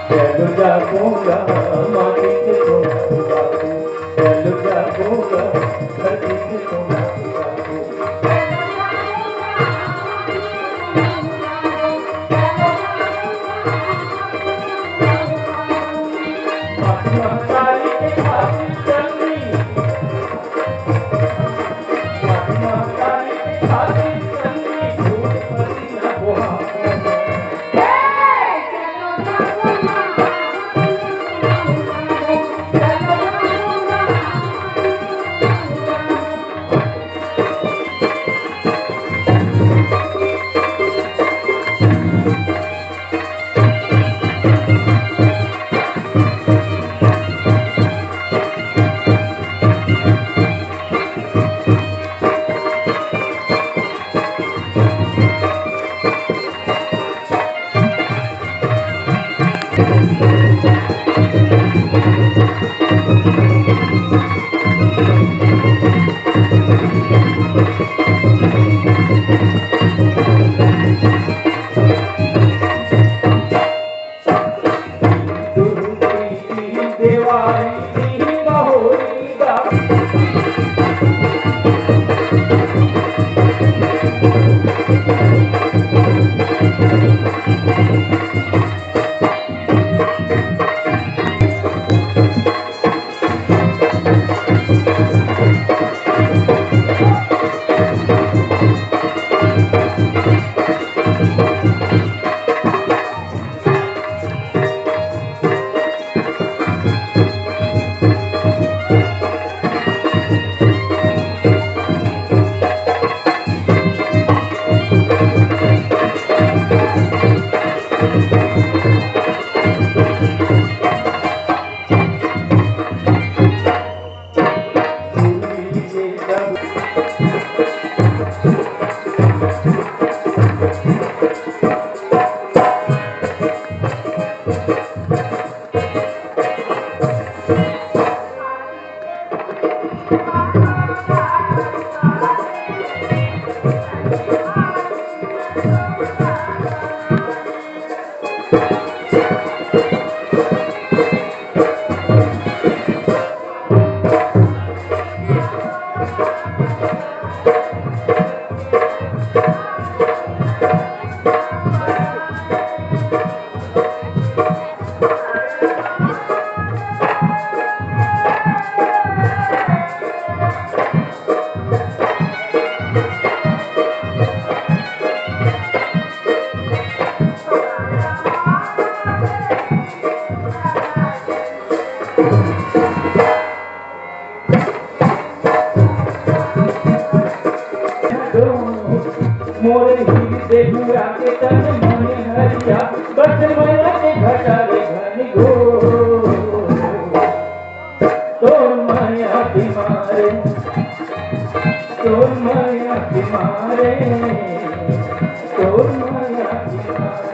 चलो जागूंगा माटी के सोना बाबू, चलो जागूंगा धरती के सोना बाबू। महतारी के खातिर चलनी, महतारी के खातिर चलनी, झूठ पसीना बुहा मोरे हिरदे हुआ के तन मन हरिया, बस माया के घटारे घन घोर। तोर माया बीमारे, तोर माया बीमारे, तोर माया बीमारे।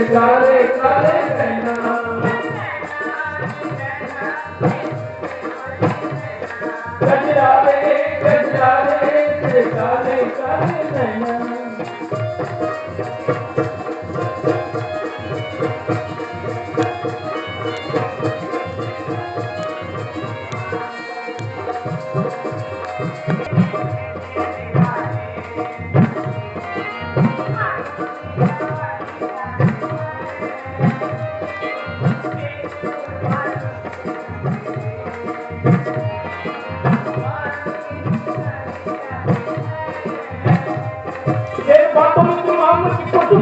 काले काले नैना, गजरारे गजरारे काले काले नैना। बातों में तुम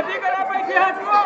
कधी करा पैसे हातवो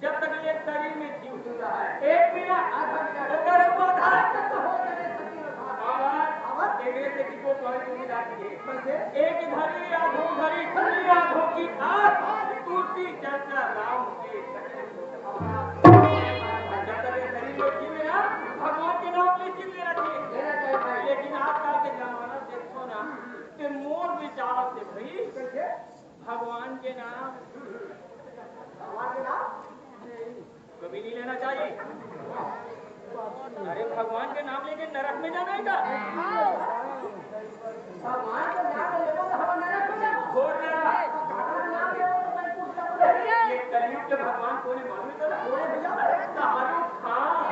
जब तक ये शरीर में जीव जुड़ रहा है 1 मिनट अगर वो एक धरी आधो धरी धरी आधो की आस टूटी चर्चा राम के जब तक ये शरीर में जीव है ना भगवान के नाम में जीव लेना चाहिए लेकिन आजकल के जमाना देखो ना कि मोर विचार से भाई भगवान के नाम कभी नहीं लेना चाहिए। अरे भगवान के नाम लेके नरक में जाना है क्या? भगवान का नाम लेके तो हम नरक में जाना। ये कलयुग के भगवान कौन है मालूम है? शाहरुख खान,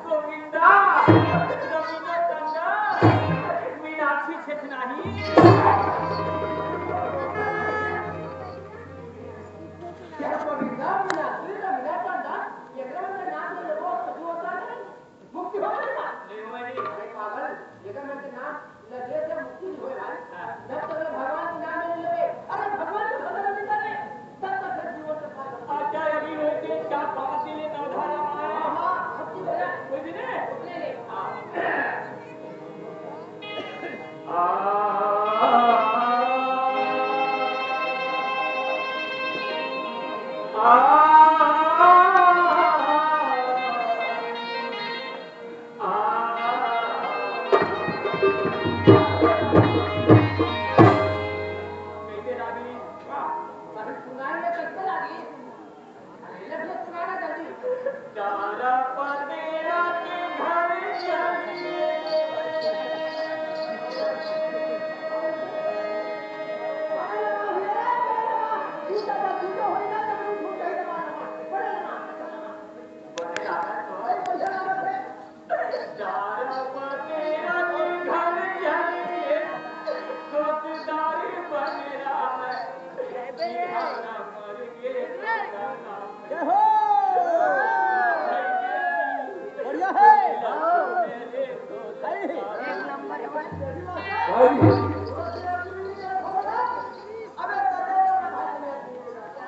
गोविंदा, रवीना टंडन, मीनाक्षी छेछनाही।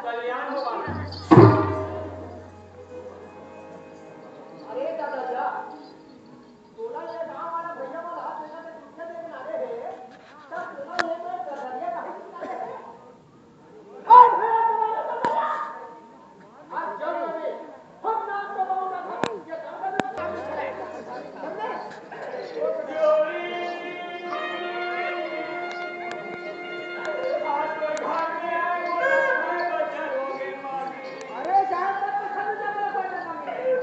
कल्याण होगा। अरे दादा तोला ये गांव वाला भैया वाला तेरा के पीछे देखना रे है तब तोला ये मैं दरिया का किनारे है कौन है तुम्हारा आज जब रे हम नाम दबाऊंगा ये गंगा में समझे जोड़ी आज कोई घर में आए बोला है बचाओगे मारी अरे जान तक पसंद जमा कोई ना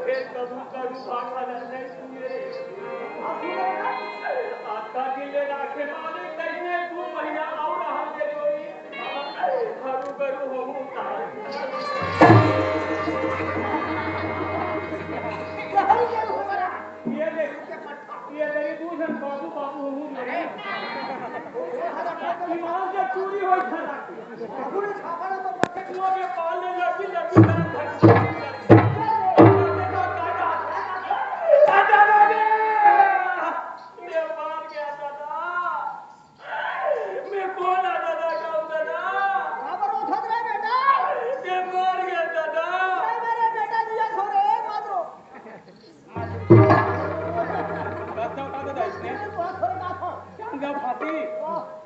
फिर कबू करू भागा नहीं सुने आता दिले राखे माले कहीं 2 महीना और रहा ले जोड़ी हरु करू हो तार ये ले दूसर बाबू बाबू हूं अरे ईमान से चोरी होई था पूरे छापा तो पक्के कुआं के पाले लगी लगी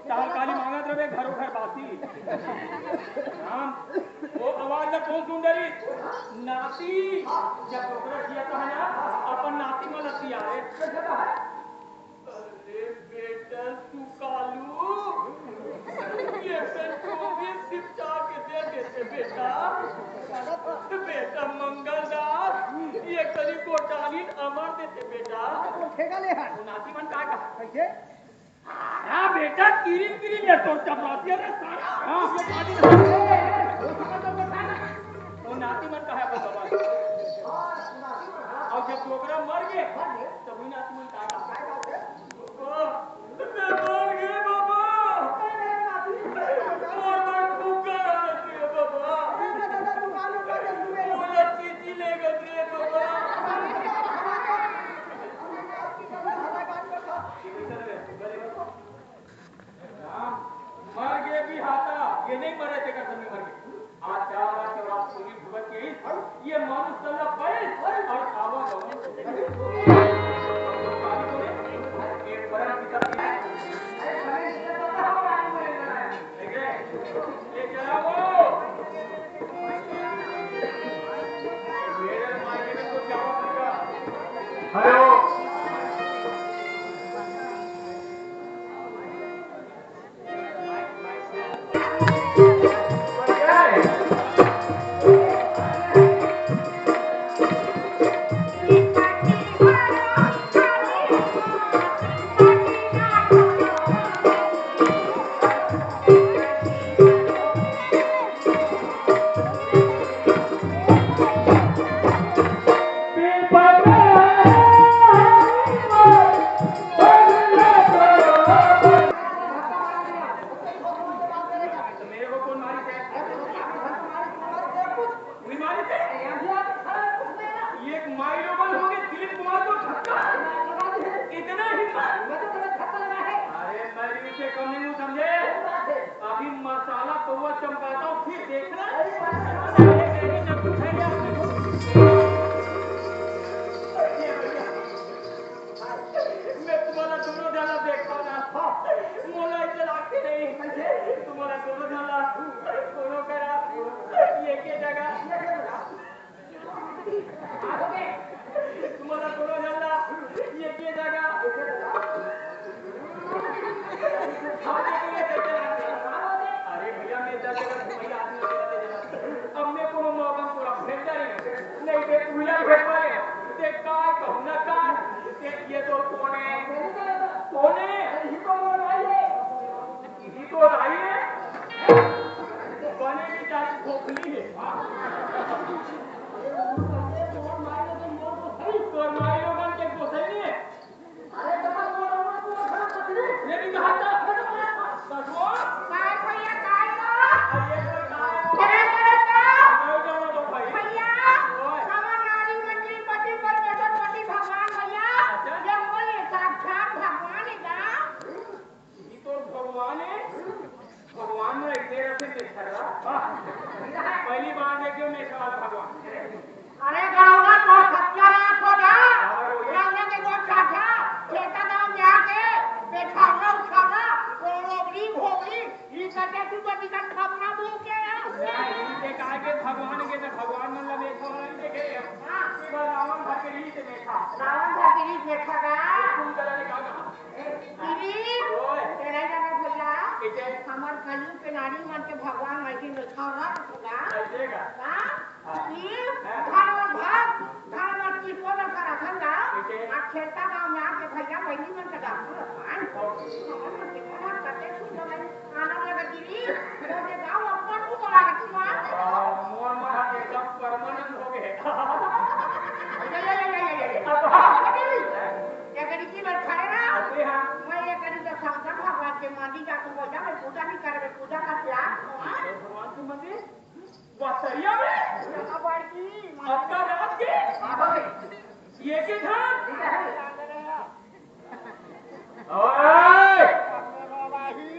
तरह काली मांगत रहे घरों घर बासी राम वो आवाज में कौन सुन रही नाती जब ओकरा किया कहना अपन नाती में लती आए अरे बेटा तू कालू ये पेन को भी सिपचा के दे देते बेटा बेटा मंगलदास ये करी कोटालीन अमर देते बेटा उठेगा ले हां नाती मन का कैसे हां बेटा किरिन किरिन ये तो चपराती है सारा हां ये पानी वो समझ तो बताना वो नाती मन का है बाबा और जब प्रोग्राम मर गए तब ही नाती मन का मैं मर गए बाबा मेरे नाती और भूखा रहती है बाबा दादा तू मालूम कर दे वो चीची ले गए रे बाबा मर गए भी हाथा ये नहीं मरे थे कसम में मर गए आज 4 रात के बाद पूरी भुगत के ये मानुष सल्ला पाए और आवा एक बड़ा पिता ये चला वो मेरे मायने में तो क्या होगा हेलो अभी मसाला कौवा चमकाता हूँ फिर देखना मैं तुम्हारा दोनों जाला देखा ना मोला इतना लागते नहीं तुम्हारा दोनों जाला दोनों करा ये के जगह तुम्हारा दोनों जाला ये के जगह अरे भैया मैं 10 जगह भैया आदमी अब मैं कोनो मौका पूरा भेज नहीं दे भैया भेज पाए देख काय कहूं ना का ये तो कोने ही तो मोर भाई है ही तो भाई है बने की चाची खोखली है रावण का गिरी देखा का तुम करा ने काका गिरी ओए तेरा जाना भैया कैसे हमार कलयु के नारी मन के भगवान मायके में खावा होगा कैसे का हां ये खावा भात खावा की पोला का रखल ना कैसे आ खेता गांव में आके भैया बहनी मन का डाक्टर मान हमार के मन करते सुन में आना लगा गिरी मोटे गांव अपन को बोला के तुम मोर महा एकदम परमानेंट हो गए ये करी की बात खाए ना अरे हां मैं ये करी तो शंकर भगवान के मंदिर जाकर बोला मैं पूजा नहीं करे पूजा का त्याग भगवान के मंदिर बसरिया में खबर की अत्ता रात के ये के धान ओए बाबाही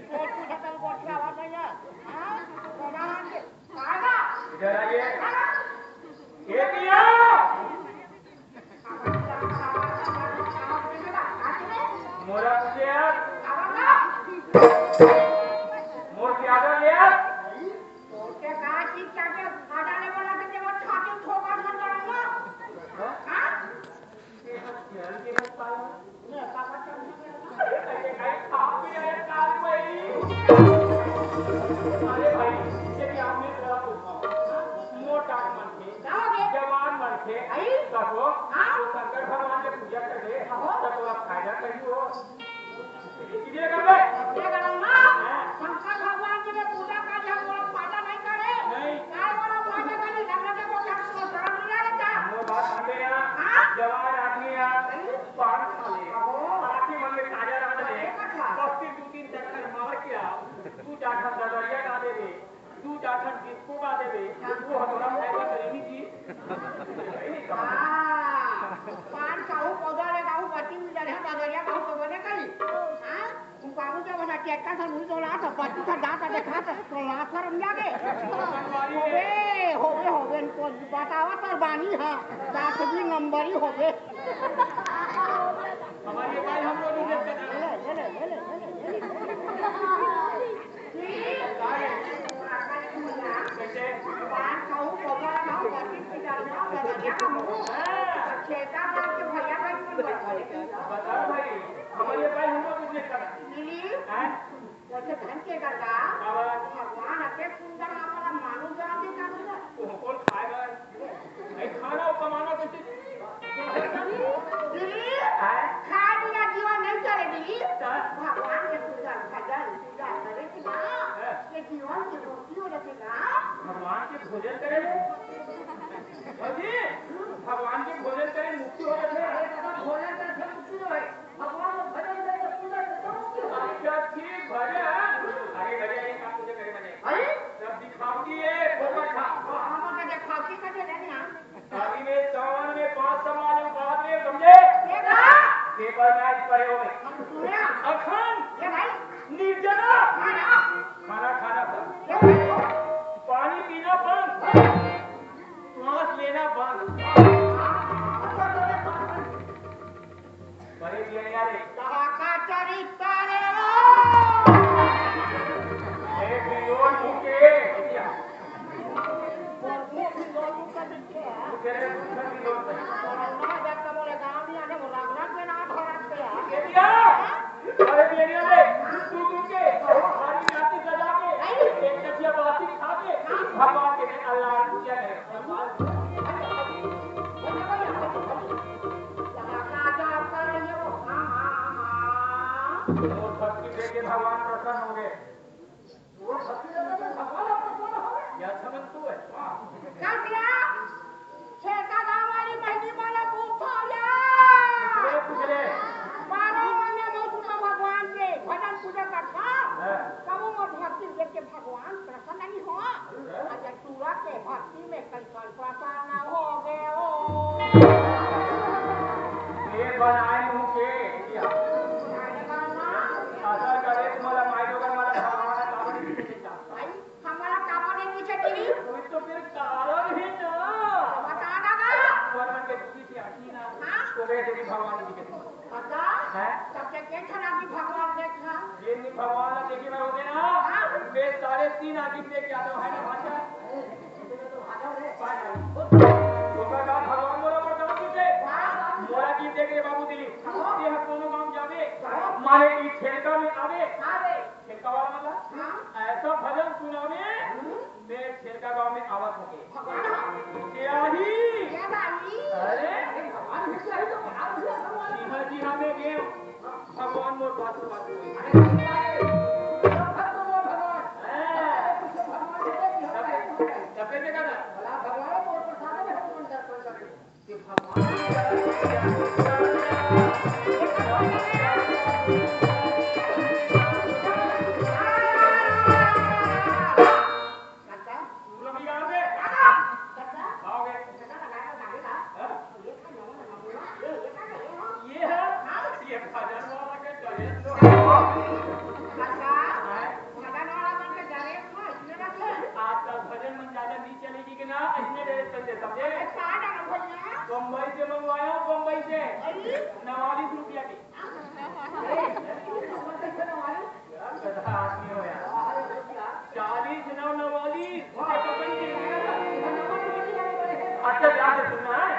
सोच की सकल गोठिया आवाज नहीं है हां प्रधान के आएगा जरा ये किया मोरा से मोर के आदर ले ओके का चीज क्या के आधा ले बोला के वो छाती ठोका कर दो हां ये के मत पाओ ये पापा चल अरे भाई खा भी रहे काल भाई अरे भाई ये क्या आपने करा मोटा मन के जवान मन के कहो तो शंकर भगवान के पूजा कर दे तो थोड़ा फायदा करियो इसलिए कर ले ये करूंगा शंकर भगवान जी के पूजा का जब वो फायदा नहीं करे नहीं काय वाला फायदा करे लगने के वो क्या तो शर्म नहीं आ रहा वो बात समझे ना जवान आदमी है पान खा ले आखी मन में ताजा रह ले बस्ती दो तीन चक्कर मार के आ तू जाकर ददरिया गा देबे तू जाकर डिस्को गा देबे वो हमारा फायदा करेगी जी पान खाऊ पौधा ले खाऊ बत्ती में जरे बादरिया खाऊ तो बने करी हां तू काबू के बना के का सब मुझे तो ला तो बत्ती का दांत देखा तो ला फरम जागे होवे को बतावा तर बानी हां दांत भी नंबर ही होवे हमारे भाई हम लोग इज्जत करना कैसे पान खाऊ पौधा खाऊ बत्ती में डालना बादरिया खाऊ खेता बात के भैया भाई मन बता भाई हमारे भाई हम लोग इज्जत करना नीली हैं जैसे धन के करता भगवान अते सुंदर हमारा मानव जाति का दूसरा कौन खाएगा नहीं खाना और कमाना कैसे दिली खा बिना जीवन नहीं चले दिली भगवान के पूजा भजन पूजा करे कि ना ये जीवन की रोटी हो जाती ना भगवान के भोजन करे अजी भगवान के भोजन करे मुक्ति हो जाए भोजन करके मुक्ति हो भगवान को भजन करके पूजा करके मुक्ति हो अच्छा ठीक भजन आगे भजन एक काम मुझे करे बने अरे जब दिखाओगी ये फोकट खा हम का खाकी का दे देना अभी में सावन में 5 समाज बात में समझे ये का पेपर मैच पढ़े हो हम सुने अखंड ये भाई निर्जला खाना खाना ये भाई पानी पीना बंद सांस लेना बंद बड़े दिया यार कहा का चरित्र रे एक योर मुके तेरे दूसरा भी लोग अरे मेरे रे तू के हमारी जाति सजा के एक कचिया बाती खा के भगवान के अल्लाह पूजा करे वो भक्ति देके भगवान प्रसन्न हो गए वो भक्ति देके भगवान प्रसन्न हो गए यह समझ तू है चल दिया छेका गांव वाली बहनी वाला पूछा पूछले 12 महीने मौसम भगवान के भजन पूजा करता कबू मत भक्ति देख के भगवान प्रसन्न नहीं हो अगर तूरा के भक्ति में कल प्रसन्न हो गए हो ये बनाए मुंह के क्या आशा करे तुम्हारा माइलो का हमारा भगवान कावड़ी पीछे जाता भाई हमारा कापा ने पीछे टीवी कोई तो फिर कारण है ना बता दादा वर्मन के दूसरी से हटी ना हां तो वैसे भी भगवान जी के पता है सबसे के खरा भी भगवान देखा ये नहीं भगवान ना देखी मैं होते ना मैं 3.5 आदमी लेके आता हूं है ना भाषा तो का भगवान बोला पड़ता तुझे हां माने की छेड़का में आवे आवे छेड़का वाला मतलब ऐसा भजन सुनावे मैं छेड़का गांव में आवत होके क्या ही अरे जी हाँ मैं गए भगवान मोर बात बम्बई से मंगवाया बम्बई से 49 रुपया की आदमी हो यार 40 9 49 अच्छा ध्यान से सुनना है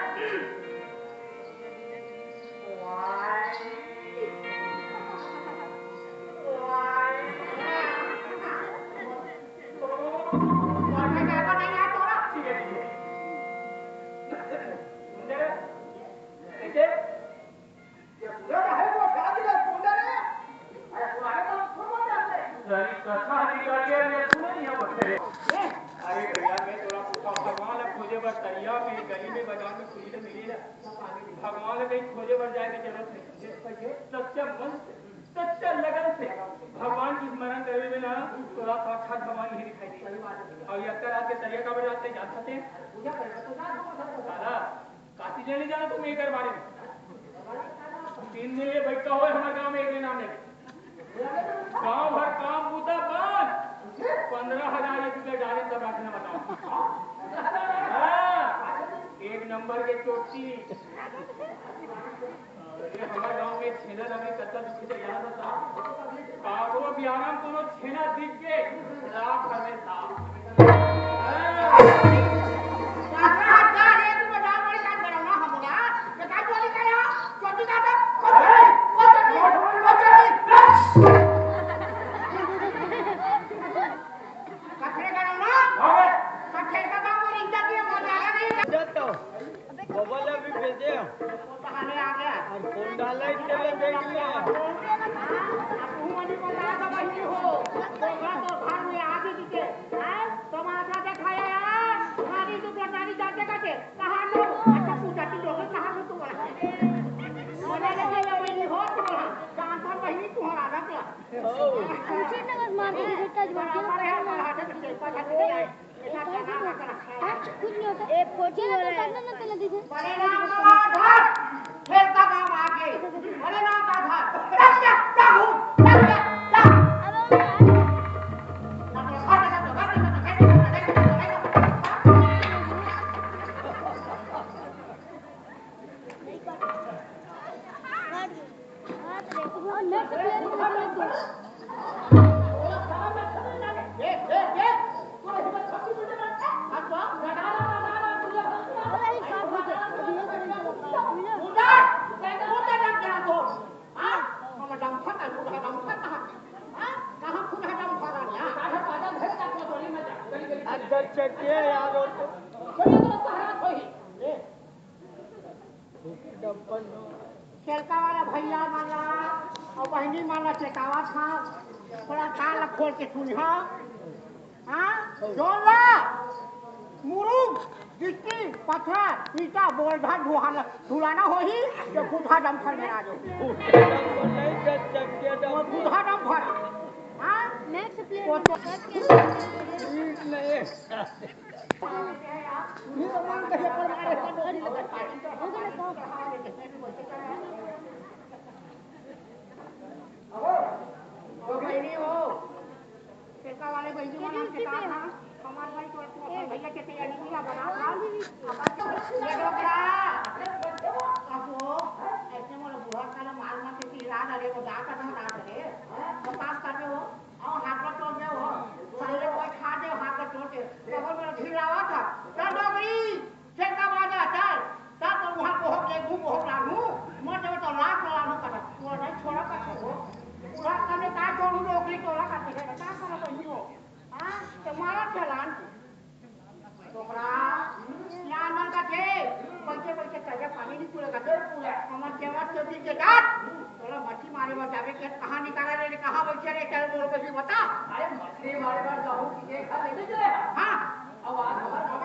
भगवान कहीं खोजे बढ़ जाए की जरूरत नहीं सच्चा मन से सच्चा लगन से भगवान की स्मरण करने में ना थोड़ा साक्षात भगवान ही दिखाई दे और ये अक्सर आज के तरीका का बजाते जान सकते हैं दादा काशी लेने जाना तुम एक बारे में 3 दिन ये बैठा हुआ हमारे गांव में एक नाम लेके गांव भर काम बूता बंद 15,000 रुपये डाले तब रखना बताओ एक नंबर के चोटी हमारे गांव में छेना लगे कच्चा दुखी से यहाँ था कागो बिहार कोनो छेना दिख के लाख हमें था चेलका वाला भैया माला और बहनी माला चेकावा था थोड़ा कान खोल के सुनिहा हाँ जोला मुरुम गिट्टी पत्थर ईटा बोलधा धुलाना हो ही जो बुधा डम्फर में आ जाओ बुधा डम्फर हाँ नेक्स्ट प्लेयर वाले बहनी वाला के कहा हमारे भाई को भैया के तैयारी किया बना ये डोकरा आपो ऐसे मोला बुढ़ा का माल मत की रात अरे वो जा कर ना रे तो काम कर रहे हो और हाथ पर तोड़ दे हो पहले कोई खा दे हाथ पर तोड़ के कबर में ढीलावा था चल डोकरी चल का बाजा चल ता तो वहां को हो के घूम हो लानू मर जाओ तो लाख लानू कर वो नहीं छोड़ा का हो कहाँ निकाला रे कहाँ बैठे रे चल बोल के बता अरे मछली मारे बार जाऊं कि देखा नहीं चले हाँ अब आज हमारा